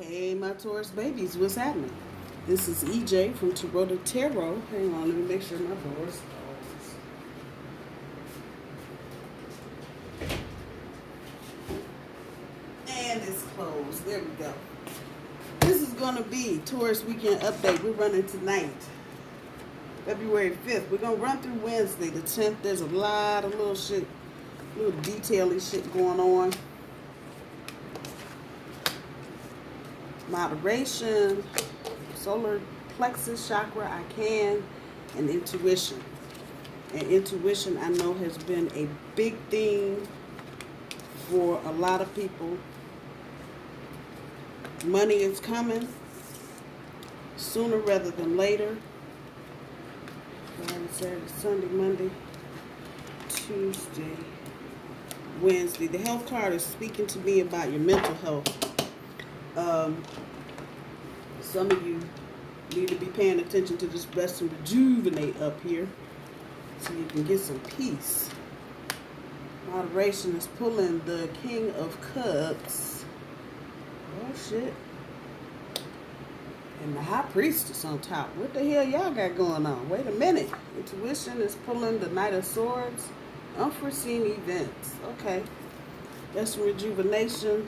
Hey, my Taurus babies, what's happening? This is EJ from Taurota Tarot. Hang on, let me make sure my door's closed. And it's closed. There we go. This is going to be Taurus Weekend Update. We're running tonight, February 5th. We're going to run through Wednesday, the 10th. There's a lot of little shit, little detail-y shit going on. Moderation, solar plexus chakra, I can, and intuition. And intuition, I know, has been a big thing for a lot of people. Money is coming sooner rather than later. Friday, Saturday, Sunday, Monday, Tuesday, Wednesday. The health card is speaking to me about your mental health. Some of you need to be paying attention to this rest and rejuvenate up here so you can get some peace. Moderation is pulling the King of Cups. Oh, shit. And the High Priestess on top. What the hell y'all got going on? Wait a minute. Intuition is pulling the Knight of Swords. Unforeseen events. Okay. That's some rejuvenation.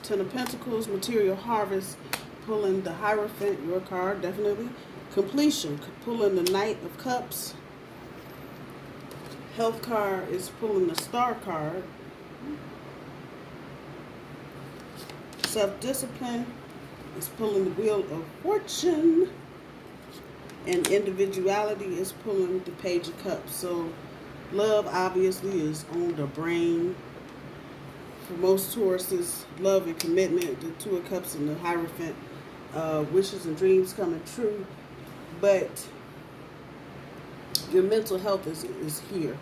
Ten of Pentacles, material harvest, pulling the Hierophant, your card, definitely. Completion, pulling the Knight of Cups. Health card is pulling the Star card. Self-discipline is pulling the Wheel of Fortune. And individuality is pulling the Page of Cups. So love obviously is on the brain. For most Tauruses, love and commitment, the Two of Cups and the Hierophant, wishes and dreams coming true. But your mental health is here.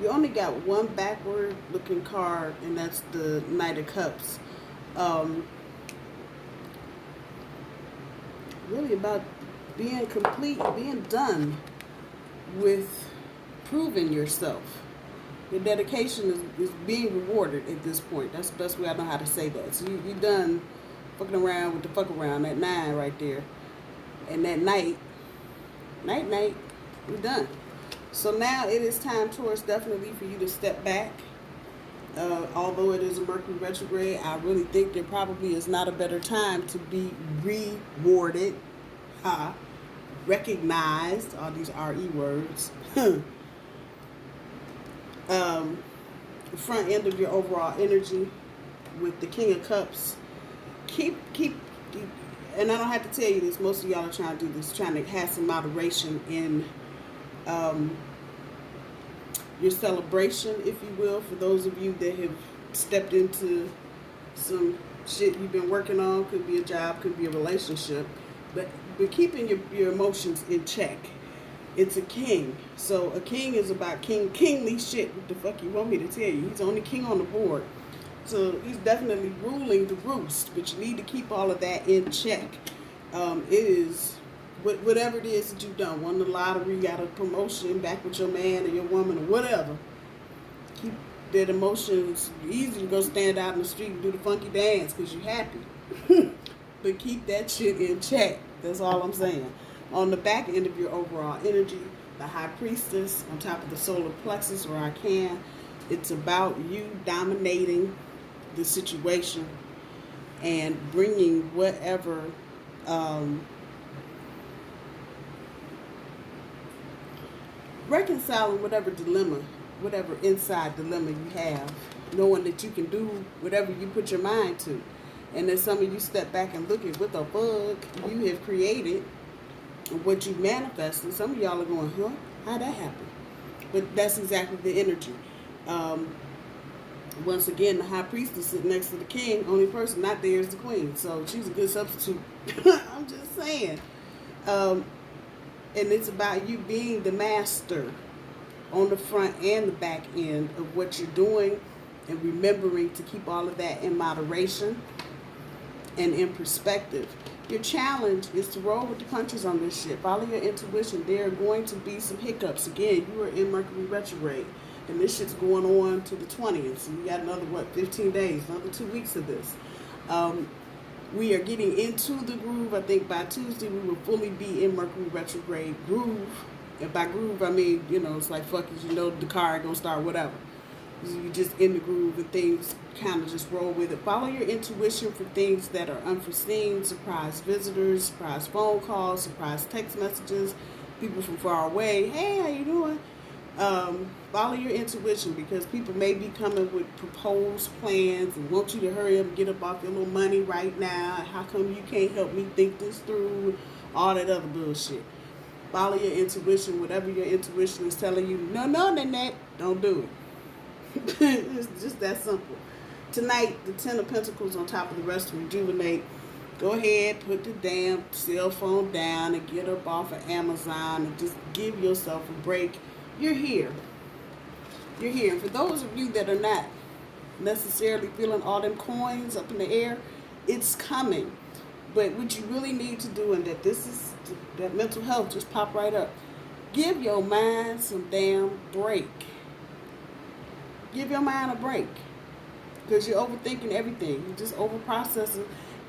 You only got one backward looking card, and that's the Knight of Cups. Really about being complete, being done with proving yourself. Your dedication is being rewarded at this point. That's the best way I know how to say that. So you done fucking around with the fuck around, that 9 right there. And that night, we're done. So now it is time, Taurus, definitely for you to step back. Although it is a Mercury retrograde, I really think there probably is not a better time to be rewarded, recognized, all these RE words. The front end of your overall energy with the King of Cups. Keep, and I don't have to tell you this, most of y'all are trying to do this, trying to have some moderation in your celebration, if you will, for those of you that have stepped into some shit you've been working on. Could be a job, could be a relationship, but keeping your emotions in check. It's a king. So a king is about kingly shit. What the fuck you want me to tell you? He's the only king on the board. So he's definitely ruling the roost, but you need to keep all of that in check. It is, whatever it is that you've done, won the lottery, got a promotion, back with your man or your woman or whatever. Keep that emotion. It's easy to go stand out in the street and do the funky dance because you're happy. But keep that shit in check. That's all I'm saying. On the back end of your overall energy, the High Priestess on top of the solar plexus or arcane, it's about you dominating the situation and bringing whatever reconciling whatever dilemma, whatever inside dilemma you have, knowing that you can do whatever you put your mind to. And then some of you step back and look at what the fuck you have created, what you manifested. Some of y'all are going, huh? How'd that happen? But that's exactly the energy. Once again, the High Priestess sitting next to the king. Only person not there is the queen. So she's a good substitute. I'm just saying. And it's about you being the master on the front and the back end of what you're doing, and remembering to keep all of that in moderation and in perspective. Your challenge is to roll with the punches on this shit. Follow your intuition. There are going to be some hiccups. Again, you are in Mercury retrograde, and this shit's going on to the 20th. So you got another, 15 days, another 2 weeks of this. We are getting into the groove. I think by Tuesday we will fully be in Mercury retrograde groove. And by groove, I mean, you know, it's like, fuck it, you know, the car ain't gonna start, whatever. You're just in the groove and things kind of just roll with it. Follow your intuition for things that are unforeseen, surprise visitors, surprise phone calls, surprise text messages, people from far away. Hey, how you doing? Follow your intuition, because people may be coming with proposed plans and want you to hurry up and get up off your little money right now. How come you can't help me think this through? All that other bullshit. Follow your intuition. Whatever your intuition is telling you, no, Nanette, don't do it. It's just that simple. Tonight, the 10 of Pentacles on top of the rest to rejuvenate. Go ahead, put the damn cell phone down and get up off of Amazon and just give yourself a break. You're here. You're here. And for those of you that are not necessarily feeling all them coins up in the air, it's coming. But what you really need to do, and that mental health just pop right up. Give your mind some damn break. Give your mind a break, because you're overthinking everything. You're just overprocessing.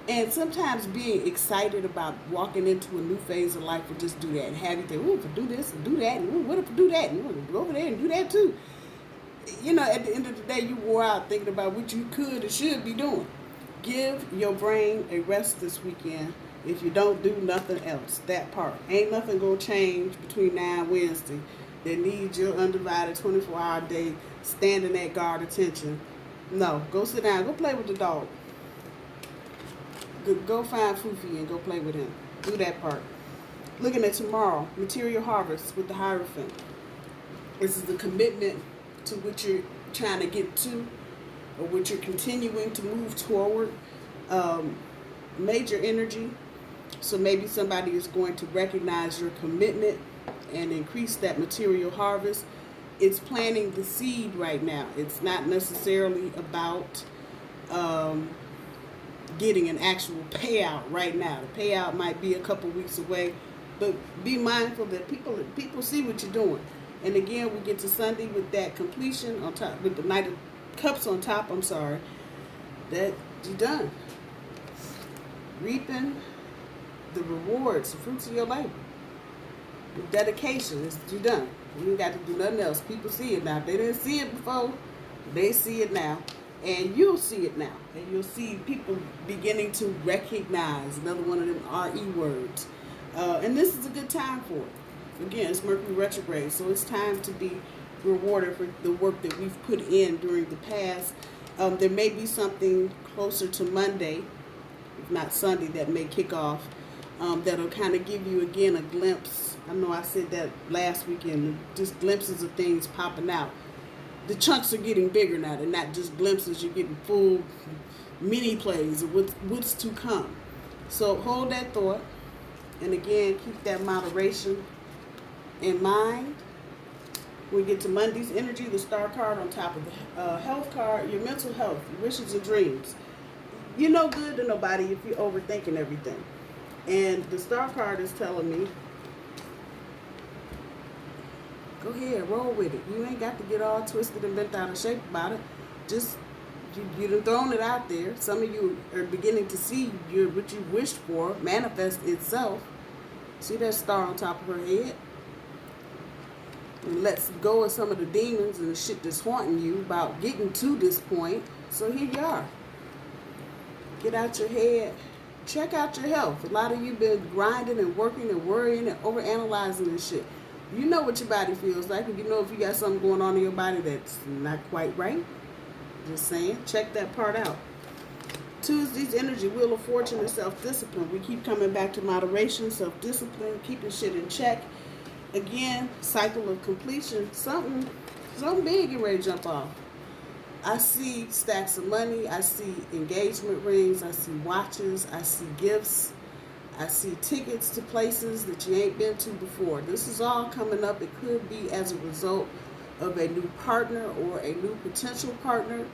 And sometimes being excited about walking into a new phase of life will just do that. And have you think, ooh, if I do this and do that, and ooh, what if I do that, and ooh, go over there and do that too. You know, at the end of the day, you wore out thinking about what you could and should be doing. Give your brain a rest this weekend if you don't do nothing else. That part. Ain't nothing going to change between now and Wednesday that needs your undivided 24-hour day standing at guard attention. No, go sit down. Go play with the dog. Go find Foofy and go play with him. Do that part. Looking at tomorrow, material harvest with the Hierophant. This is the commitment to what you're trying to get to, or what you're continuing to move toward. Major energy. So maybe somebody is going to recognize your commitment and increase that material harvest. It's planting the seed right now. It's not necessarily about getting an actual payout right now. The payout might be a couple weeks away, but be mindful that people see what you're doing. And again, we get to Sunday with that completion on top, with the Knight of Cups on top. I'm sorry, that you're done reaping the rewards, the fruits of your labor. The dedication is you're done. You ain't got to do nothing else. People see it now. If they didn't see it before, they see it now. And you'll see it now. And you'll see people beginning to recognize another one of them RE words. And this is a good time for it. Again, it's Mercury retrograde, so it's time to be rewarded for the work that we've put in during the past. There may be something closer to Monday, if not Sunday, that may kick off. That'll kind of give you, again, a glimpse. I know I said that last weekend, just glimpses of things popping out. The chunks are getting bigger now. They're not just glimpses. You're getting full mini plays of what's to come. So hold that thought. And again, keep that moderation in mind. We get to Monday's energy, the star card on top of the health card, your mental health, your wishes and dreams. You're no good to nobody if you're overthinking everything. And the star card is telling me, go ahead, roll with it. You ain't got to get all twisted and bent out of shape about it. Just, you done thrown it out there. Some of you are beginning to see what you wished for manifest itself. See that star on top of her head? And lets go of some of the demons and the shit that's haunting you about getting to this point. So here you are. Get out your head. Check out your health. A lot of you been grinding and working and worrying and overanalyzing and shit. You know what your body feels like, and you know if you got something going on in your body that's not quite right. Just saying, check that part out. Tuesday's energy, Wheel of Fortune, and self-discipline. We keep coming back to moderation, self-discipline, keeping shit in check. Again, cycle of completion. Something big getting ready to jump off. I see stacks of money. I see engagement rings. I see watches. I see gifts. I see tickets to places that you ain't been to before. This is all coming up. It could be as a result of a new partner or a new potential partner.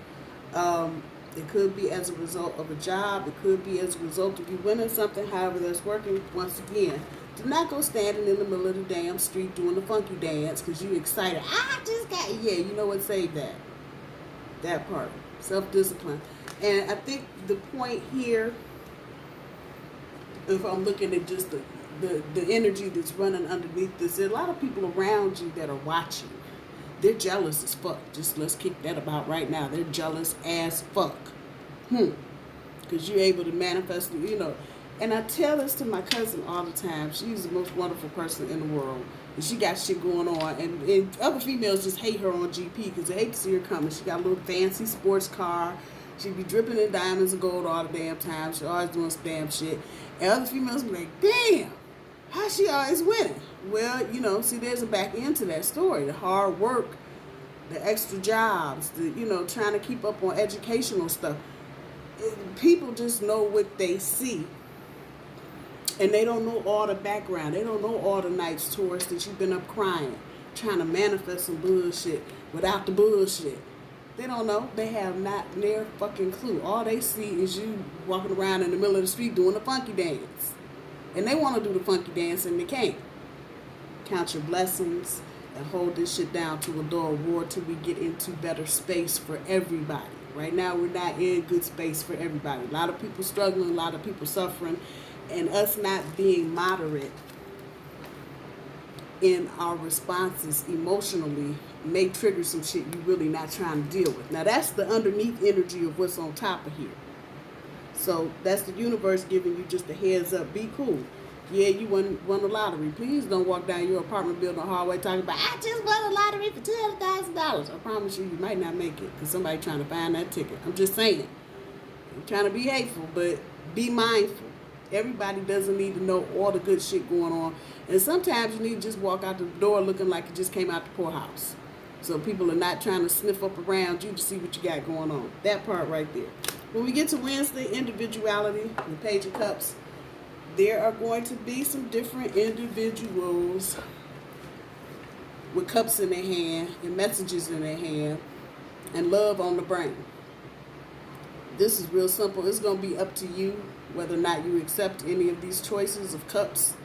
It could be as a result of a job. It could be as a result of you winning something, however that's working. Once again, do not go standing in the middle of the damn street doing the funky dance because you excited. I just got, yeah, you know what, save that. That part. Self-discipline. And I think the point here if I'm looking at just the energy that's running underneath this, there are a lot of people around you that are watching. They're jealous as fuck. Just let's kick that about right now. They're jealous as fuck. Because you're able to manifest, And I tell this to my cousin all the time. She's the most wonderful person in the world. And she got shit going on. And other females just hate her on GP because they hate to see her coming. She got a little fancy sports car. She be dripping in diamonds and gold all the damn time. She always doing some damn shit. And other females be like, damn, how she always winning? Well, see, there's a back end to that story. The hard work, the extra jobs, trying to keep up on educational stuff. People just know what they see. And they don't know all the background. They don't know all the nights, Taurus, that you've been up crying, trying to manifest some bullshit without the bullshit. They don't know. They have not their fucking clue. All they see is you walking around in the middle of the street doing the funky dance. And they want to do the funky dance and they can't. Count your blessings and hold this shit down to a door war till we get into better space for everybody. Right now, we're not in good space for everybody. A lot of people struggling, a lot of people suffering, and us not being moderate in our responses emotionally may trigger some shit you're really not trying to deal with. Now, that's the underneath energy of what's on top of here. So that's the universe giving you just a heads up. Be cool. Yeah, you won the lottery. Please don't walk down your apartment building hallway talking about, I just won the lottery for $200,000. I promise you, you might not make it because somebody trying to find that ticket. I'm just saying. I'm trying to be hateful, but be mindful. Everybody doesn't need to know all the good shit going on. And sometimes you need to just walk out the door looking like you just came out the poorhouse. So people are not trying to sniff up around you to see what you got going on. That part right there. When we get to Wednesday, individuality, the Page of Cups, there are going to be some different individuals with cups in their hand and messages in their hand and love on the brain. This is real simple. It's going to be up to you whether or not you accept any of these choices of cups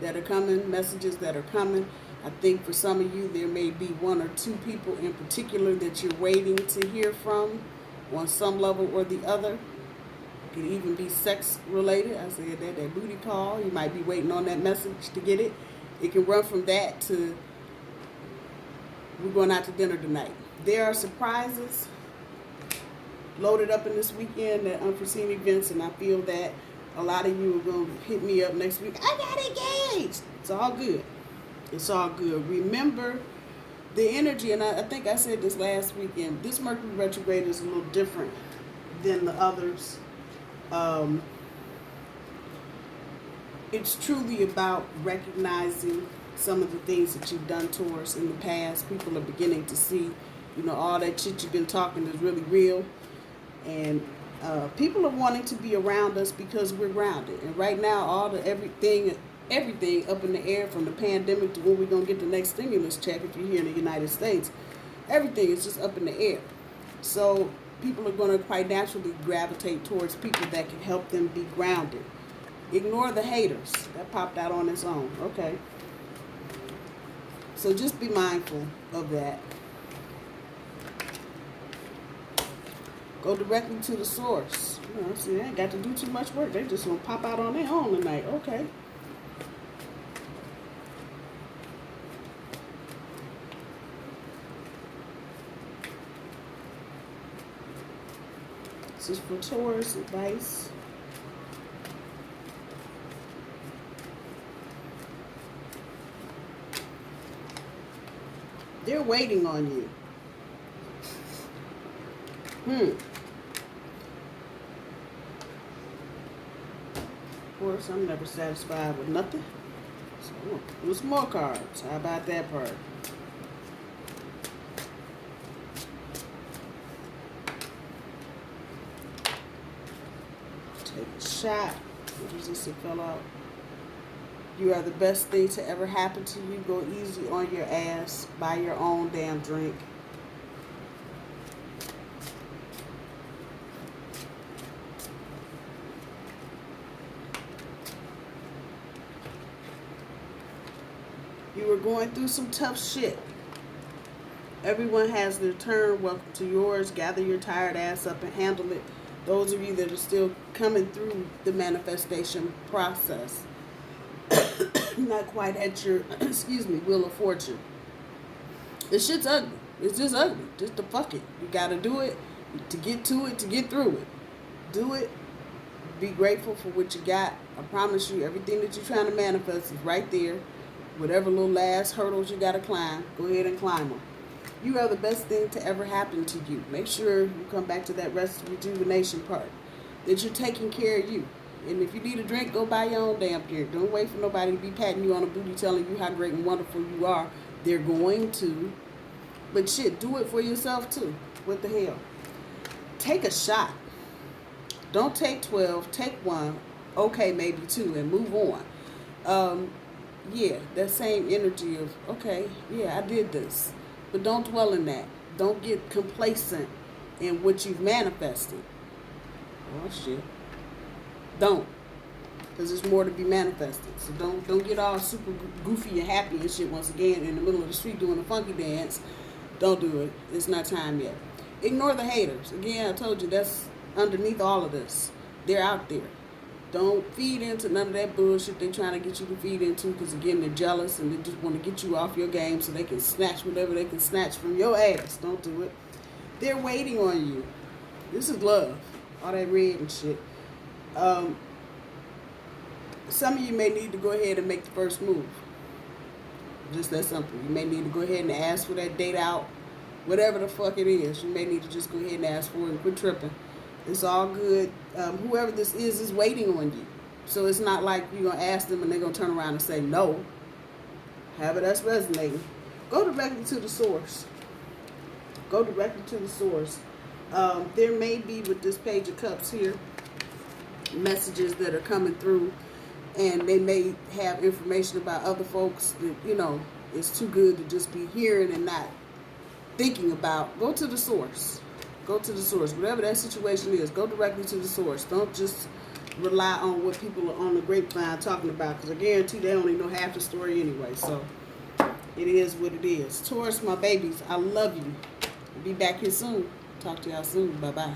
that are coming, messages that are coming. I think for some of you, there may be one or two people in particular that you're waiting to hear from on some level or the other. It could even be sex related. I said that booty call. You might be waiting on that message to get it. It can run from that to we're going out to dinner tonight. There are surprises loaded up in this weekend, that unforeseen events, and I feel that a lot of you are going to hit me up next week. I got engaged. It's all good. It's all good. Remember the energy, and I think I said this last weekend, this Mercury retrograde is a little different than the others. It's truly about recognizing some of the things that you've done to us in the past. People are beginning to see, all that shit you've been talking is really real. And people are wanting to be around us because we're grounded. And right now, everything up in the air, from the pandemic to when we're going to get the next stimulus check if you're here in the United States, everything is just up in the air. So people are going to quite naturally gravitate towards people that can help them be grounded. Ignore the haters. That popped out on its own. Okay. So just be mindful of that. Go directly to the source. See, they ain't got to do too much work. They just gonna pop out on their own tonight. Okay. This is for Taurus advice. They're waiting on you. Of course, I'm never satisfied with nothing. So, there's more cards. How about that part? Take a shot. What is this? It fell out. You are the best thing to ever happen to you. Go easy on your ass. Buy your own damn drink. You were going through some tough shit. Everyone has their turn. Welcome to yours. Gather your tired ass up and handle it. Those of you that are still coming through the manifestation process, not quite at your, excuse me, wheel of fortune. This shit's ugly. It's just ugly. Just to fuck it. You gotta do it to get to it, to get through it. Do it. Be grateful for what you got. I promise you, everything that you're trying to manifest is right there. Whatever little last hurdles you gotta climb, go ahead and climb them. You are the best thing to ever happen to you. Make sure you come back to that rest rejuvenation part. That you're taking care of you. And if you need a drink, go buy your own damn drink. Don't wait for nobody to be patting you on the booty telling you how great and wonderful you are. They're going to. But shit, do it for yourself too. What the hell? Take a shot. Don't take 12. Take 1. Okay, maybe 2 and move on. Yeah, that same energy of, okay, yeah, I did this. But don't dwell in that. Don't get complacent in what you've manifested. Oh, shit. Don't. Because there's more to be manifested. So don't get all super goofy and happy and shit once again in the middle of the street doing a funky dance. Don't do it. It's not time yet. Ignore the haters. Again, I told you that's underneath all of this. They're out there. Don't feed into none of that bullshit they're trying to get you to feed into, because again, they're jealous and they just want to get you off your game so they can snatch whatever they can snatch from your ass. Don't do it. They're waiting on you. This is love. All that red and shit. Some of you may need to go ahead and make the first move. Just that simple. You may need to go ahead and ask for that date out. Whatever the fuck it is, you may need to just go ahead and ask for it and quit tripping. It's all good. Whoever this is waiting on you. So it's not like you're going to ask them and they're going to turn around and say no. However that's resonating. Go directly to the source. Go directly to the source. There may be, with this Page of Cups here, messages that are coming through. And they may have information about other folks that, you know, it's too good to just be hearing and not thinking about. Go to the source. Go to the source. Whatever that situation is, go directly to the source. Don't just rely on what people are on the grapevine talking about, because I guarantee they only know half the story anyway. So it is what it is. Taurus, my babies, I love you. Be back here soon. Talk to y'all soon. Bye-bye.